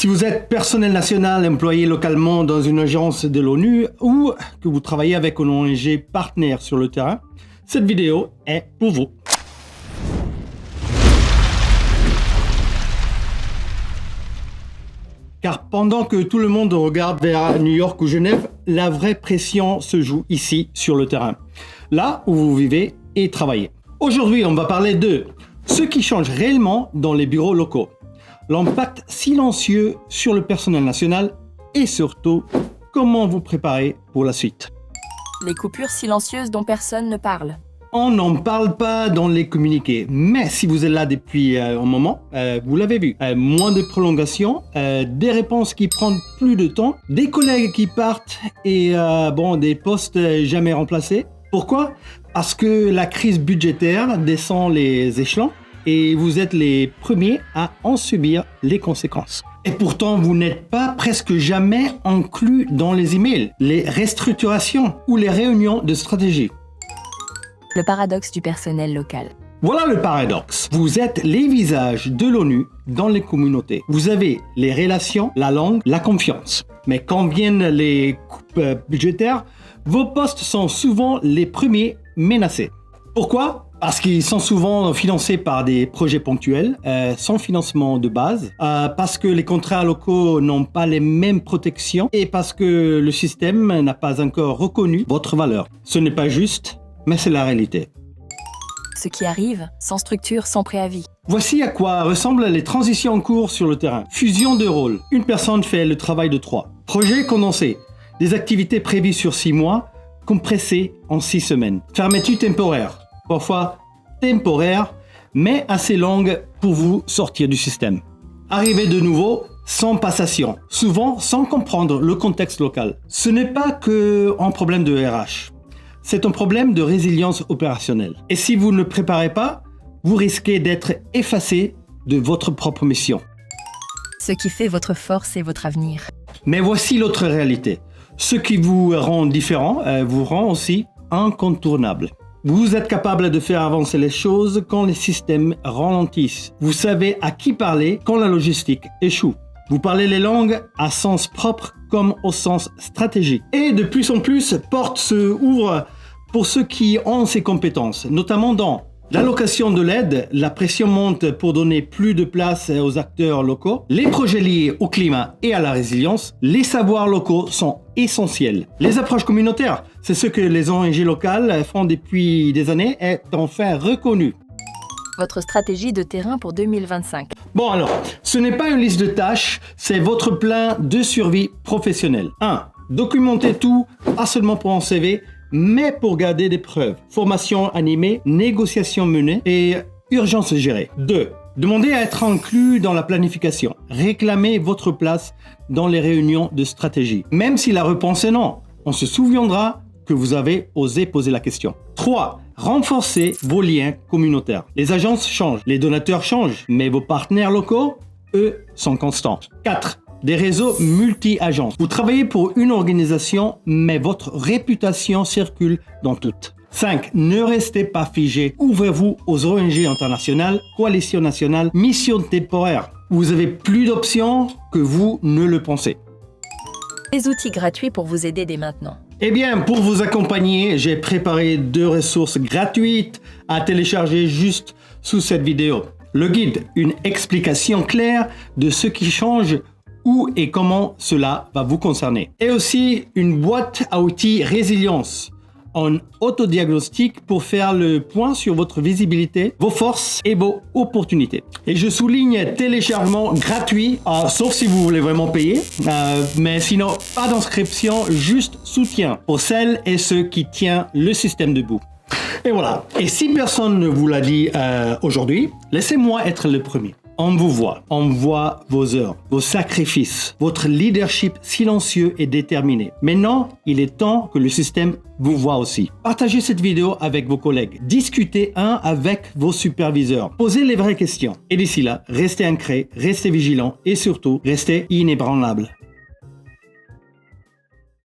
vous êtes personnel national employé localement dans une agence de l'ONU ou que vous travaillez avec une ONG partenaire sur le terrain, cette vidéo est pour vous. Car pendant que tout le monde regarde vers New York ou Genève, la vraie pression se joue ici sur le terrain, là où vous vivez et travaillez. Aujourd'hui, on va parler de ce qui change réellement dans les bureaux locaux, l'impact silencieux sur le personnel national et surtout, comment vous préparer pour la suite. Les coupures silencieuses dont personne ne parle. On n'en parle pas dans les communiqués, mais si vous êtes là depuis un moment, vous l'avez vu. Moins de prolongations, des réponses qui prennent plus de temps, des collègues qui partent et des postes jamais remplacés. Pourquoi ? Parce que la crise budgétaire descend les échelons et vous êtes les premiers à en subir les conséquences. Et pourtant, vous n'êtes pas presque jamais inclus dans les emails, les restructurations ou les réunions de stratégie. Le paradoxe du personnel local. Voilà le paradoxe. Vous êtes les visages de l'ONU dans les communautés. Vous avez les relations, la langue, la confiance. Mais quand viennent les coupes budgétaires, vos postes sont souvent les premiers menacés. Pourquoi ? Parce qu'ils sont souvent financés par des projets ponctuels, sans financement de base, parce que les contrats locaux n'ont pas les mêmes protections et parce que le système n'a pas encore reconnu votre valeur. Ce n'est pas juste, mais c'est la réalité. Ce qui arrive, sans structure, sans préavis. Voici à quoi ressemblent les transitions en cours sur le terrain. Fusion de rôles. Une personne fait le travail de 3. Projet condensé. Des activités prévues sur 6 mois, compressées en 6 semaines. Fermeture temporaire. Parfois temporaire, mais assez longue pour vous sortir du système. Arrivée de nouveau, sans passation. Souvent sans comprendre le contexte local. Ce n'est pas qu'un problème de RH. C'est un problème de résilience opérationnelle. Et si vous ne le préparez pas, vous risquez d'être effacé de votre propre mission. Ce qui fait votre force et votre avenir. Mais voici l'autre réalité. Ce qui vous rend différent vous rend aussi incontournable. Vous êtes capable de faire avancer les choses quand les systèmes ralentissent. Vous savez à qui parler quand la logistique échoue. Vous parlez les langues à sens propre comme au sens stratégique. Et de plus en plus, portes se ouvrent pour ceux qui ont ces compétences, notamment dans l'allocation de l'aide, la pression monte pour donner plus de place aux acteurs locaux, les projets liés au climat et à la résilience, les savoirs locaux sont essentiels. Les approches communautaires, c'est ce que les ONG locales font depuis des années, est enfin reconnu. Votre stratégie de terrain pour 2025. Bon alors, ce n'est pas une liste de tâches, c'est votre plan de survie professionnelle. 1. Documentez tout, pas seulement pour un CV, mais pour garder des preuves. Formation animée, négociations menées et urgence gérée. 2. Demandez à être inclus dans la planification. Réclamez votre place dans les réunions de stratégie. Même si la réponse est non, on se souviendra que vous avez osé poser la question. 3. Renforcez vos liens communautaires. Les agences changent, les donateurs changent, mais vos partenaires locaux, eux, sont constants. 4. Des réseaux multi-agences. Vous travaillez pour une organisation, mais votre réputation circule dans toutes. 5. Ne restez pas figé. Ouvrez-vous aux ONG internationales, coalitions nationales, missions temporaires. Vous avez plus d'options que vous ne le pensez. Des outils gratuits pour vous aider dès maintenant. Eh bien, pour vous accompagner, j'ai préparé 2 ressources gratuites à télécharger juste sous cette vidéo. Le guide, une explication claire de ce qui change, où et comment cela va vous concerner. Et aussi une boîte à outils résilience, un autodiagnostic pour faire le point sur votre visibilité, vos forces et vos opportunités. Et je souligne téléchargement gratuit, sauf si vous voulez vraiment payer, mais sinon pas d'inscription, juste soutien pour celles et ceux qui tiennent le système debout. Et voilà. Et si personne ne vous l'a dit aujourd'hui, laissez-moi être le premier. On vous voit, on voit vos heures, vos sacrifices, votre leadership silencieux et déterminé. Maintenant, il est temps que le système vous voit aussi. Partagez cette vidéo avec vos collègues, discutez avec vos superviseurs, posez les vraies questions. Et d'ici là, restez ancrés, restez vigilants et surtout, restez inébranlables.